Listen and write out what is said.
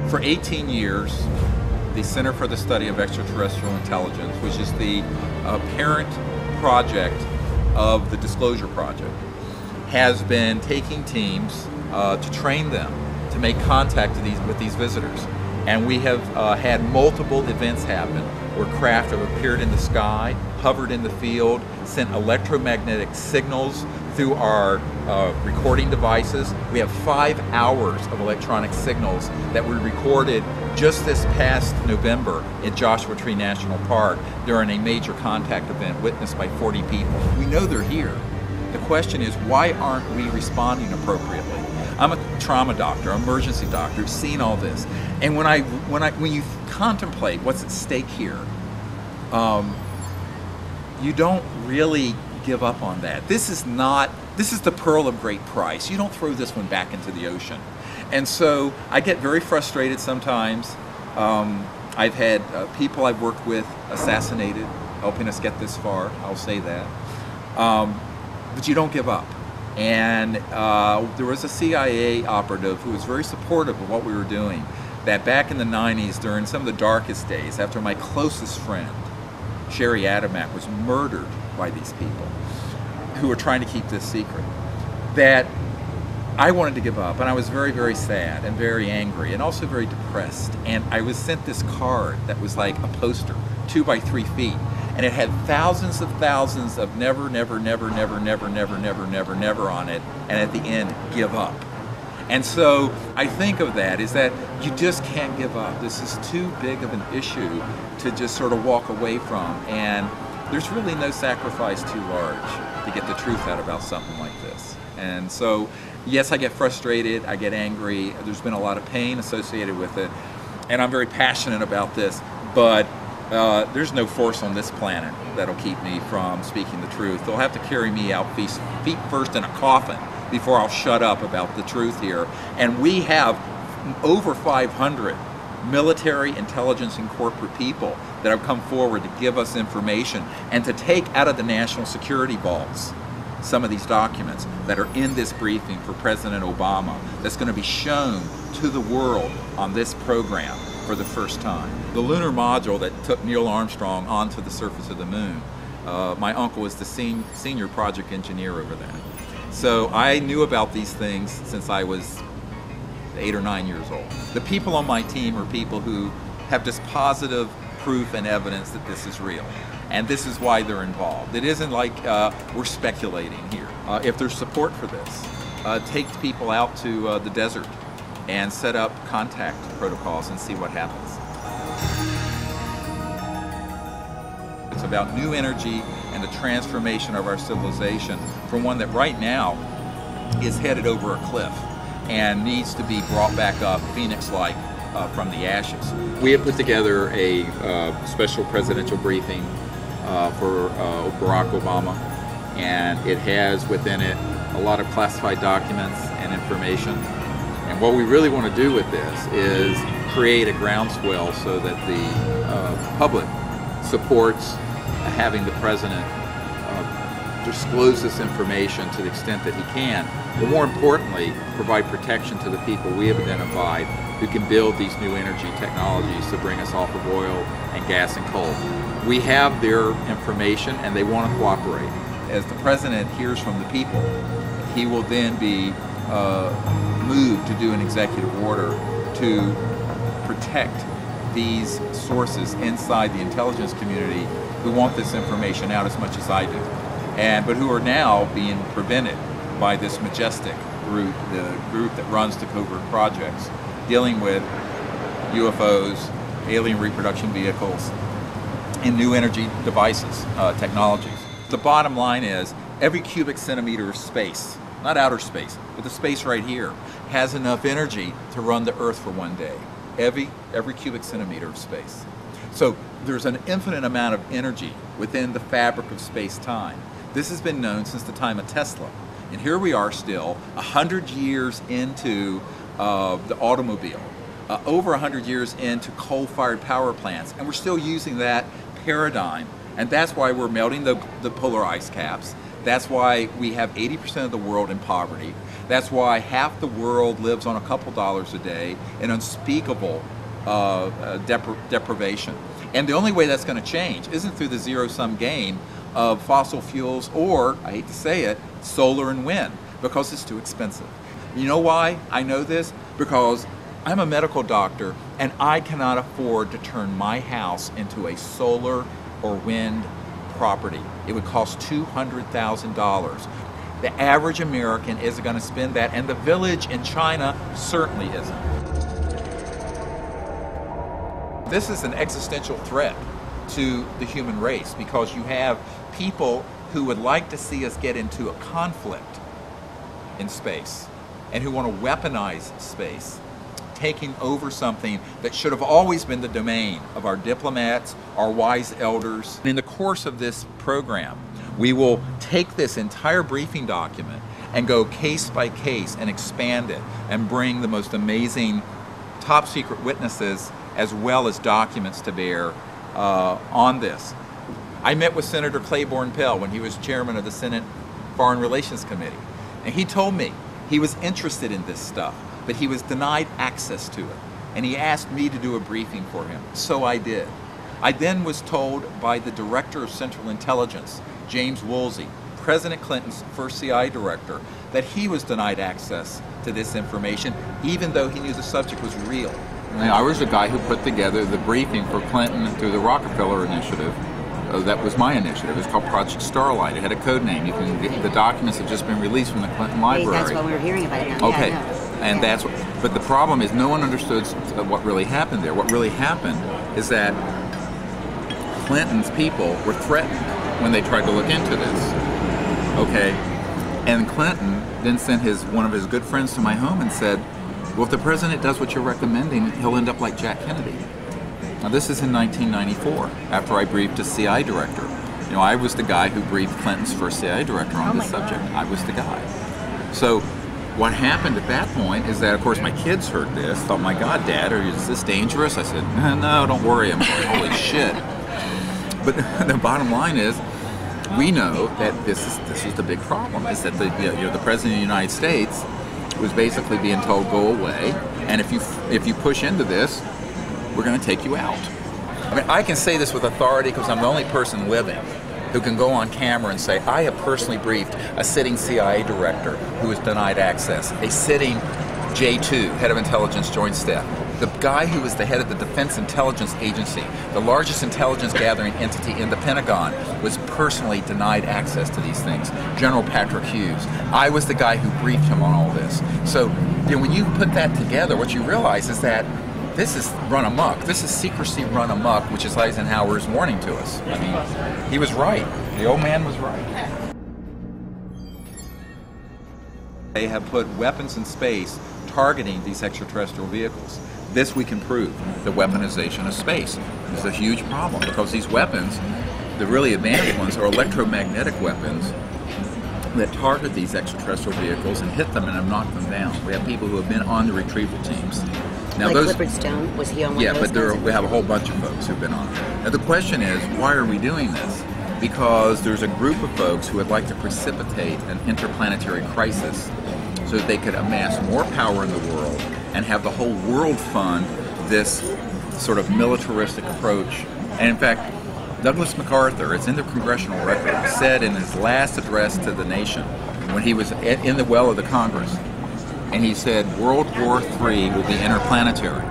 For 18 years, the Center for the Study of Extraterrestrial Intelligence, which is the parent project of the Disclosure Project, has been taking teams to train them to make contact with these visitors. And we have had multiple events happen where craft have appeared in the sky, hovered in the field, sent electromagnetic signals through our recording devices. We have 5 hours of electronic signals that we recorded just this past November in Joshua Tree National Park during a major contact event witnessed by 40 people. We know they're here. The question is, why aren't we responding appropriately? I'm a trauma doctor, emergency doctor, seen all this. And when you contemplate what's at stake here, you don't really give up on that. This is the pearl of great price. You don't throw this one back into the ocean. And so I get very frustrated sometimes. I've had people I've worked with assassinated, helping us get this far, I'll say that. But you don't give up. And there was a CIA operative who was very supportive of what we were doing, that back in the 90s, during some of the darkest days, after my closest friend, Sherry Adamak, was murdered by these people who were trying to keep this secret, that I wanted to give up, and I was very, very sad and very angry and also very depressed. And I was sent this card that was like a poster, 2 by 3 feet, and it had thousands of never, never, never, never, never, never, never, never, never on it, and at the end, give up. And so I think of that is that you just can't give up. This is too big of an issue to just sort of walk away from, and there's really no sacrifice too large to get the truth out about something like this. And so, yes, I get frustrated, I get angry, there's been a lot of pain associated with it, and I'm very passionate about this, but there's no force on this planet that'll keep me from speaking the truth. They'll have to carry me out feet first in a coffin before I'll shut up about the truth here. And we have over 500 military, intelligence, and corporate people that have come forward to give us information and to take out of the national security vaults some of these documents that are in this briefing for President Obama that's going to be shown to the world on this program for the first time. The lunar module that took Neil Armstrong onto the surface of the moon, my uncle was the senior project engineer over that. So I knew about these things since I was 8 or 9 years old. The people on my team are people who have just positive proof and evidence that this is real. And this is why they're involved. It isn't like we're speculating here. If there's support for this, take people out to the desert and set up contact protocols and see what happens. It's about new energy and the transformation of our civilization from one that right now is headed over a cliff and needs to be brought back up, phoenix-like, from the ashes. We have put together a special presidential briefing for Barack Obama, and it has within it a lot of classified documents and information. And what we really want to do with this is create a groundswell so that the public supports having the president disclose this information to the extent that he can, but more importantly, provide protection to the people we have identified who can build these new energy technologies to bring us off of oil and gas and coal. We have their information and they want to cooperate. As the president hears from the people, he will then be moved to do an executive order to protect these sources inside the intelligence community who want this information out as much as I do, but who are now being prevented by this majestic group, the group that runs the covert projects, dealing with UFOs, alien reproduction vehicles, and new energy devices, technologies. The bottom line is every cubic centimeter of space, not outer space, but the space right here, has enough energy to run the Earth for one day. Every cubic centimeter of space. So there's an infinite amount of energy within the fabric of space-time. This has been known since the time of Tesla. And here we are still, 100 years into the automobile, over 100 years into coal-fired power plants, and we're still using that paradigm. And that's why we're melting the polar ice caps. That's why we have 80% of the world in poverty. That's why half the world lives on a couple dollars a day in unspeakable deprivation. And the only way that's going to change isn't through the zero-sum game of fossil fuels or, I hate to say it, solar and wind, because it's too expensive. You know why I know this? Because I'm a medical doctor and I cannot afford to turn my house into a solar or wind property. It would cost $200,000. The average American isn't going to spend that, and the village in China certainly isn't. This is an existential threat to the human race because you have people who would like to see us get into a conflict in space and who want to weaponize space, taking over something that should have always been the domain of our diplomats, our wise elders. In the course of this program, we will take this entire briefing document and go case by case and expand it and bring the most amazing top secret witnesses as well as documents to bear on this. I met with Senator Claiborne Pell when he was chairman of the Senate Foreign Relations Committee, and he told me he was interested in this stuff, but he was denied access to it, and he asked me to do a briefing for him, so I did. I then was told by the Director of Central Intelligence, James Woolsey, President Clinton's first CIA director, that he was denied access to this information, even though he knew the subject was real. I was the guy who put together the briefing for Clinton through the Rockefeller Initiative. That was my initiative. It's called Project Starlight. It had a code name. You can get, the documents have just been released from the Clinton Library. That's what we were hearing about it now. Okay, Yeah, and that's what, but the problem is no one understood what really happened there. What really happened is that Clinton's people were threatened when they tried to look into this. Okay, and Clinton then sent one of his good friends to my home and said, well, if the president does what you're recommending, he'll end up like Jack Kennedy. Now, this is in 1994, after I briefed a CIA director. You know, I was the guy who briefed Clinton's first CIA director on this subject. I was the guy. So what happened at that point is that, of course, my kids heard this, thought, my God, Dad, is this dangerous? I said, no, don't worry. I'm like, holy shit. But the bottom line is, we know that this is the big problem, is that the President of the United States was basically being told, go away, and if you push into this, we're going to take you out. I mean, I can say this with authority because I'm the only person living who can go on camera and say, I have personally briefed a sitting CIA director who was denied access, a sitting J2, head of intelligence joint staff, the guy who was the head of the Defense Intelligence Agency, the largest intelligence gathering entity in the Pentagon, was personally denied access to these things. General Patrick Hughes. I was the guy who briefed him on all this. So, you know, when you put that together, what you realize is that this is run amok. This is secrecy run amok, which is Eisenhower's warning to us. I mean, he was right. The old man was right. They have put weapons in space targeting these extraterrestrial vehicles. This we can prove, the weaponization of space. It's a huge problem because these weapons, the really advanced ones, are electromagnetic weapons that target these extraterrestrial vehicles and hit them and have knocked them down. We have people who have been on the retrieval teams. Now, like Clifford Stone, was he on one of those? Yeah, but we have a whole bunch of folks who've been on it. Now the question is, why are we doing this? Because there's a group of folks who would like to precipitate an interplanetary crisis so that they could amass more power in the world and have the whole world fund this sort of militaristic approach. And in fact, Douglas MacArthur, it's in the congressional record, said in his last address to the nation when he was in the well of the Congress, and he said, World War III will be interplanetary.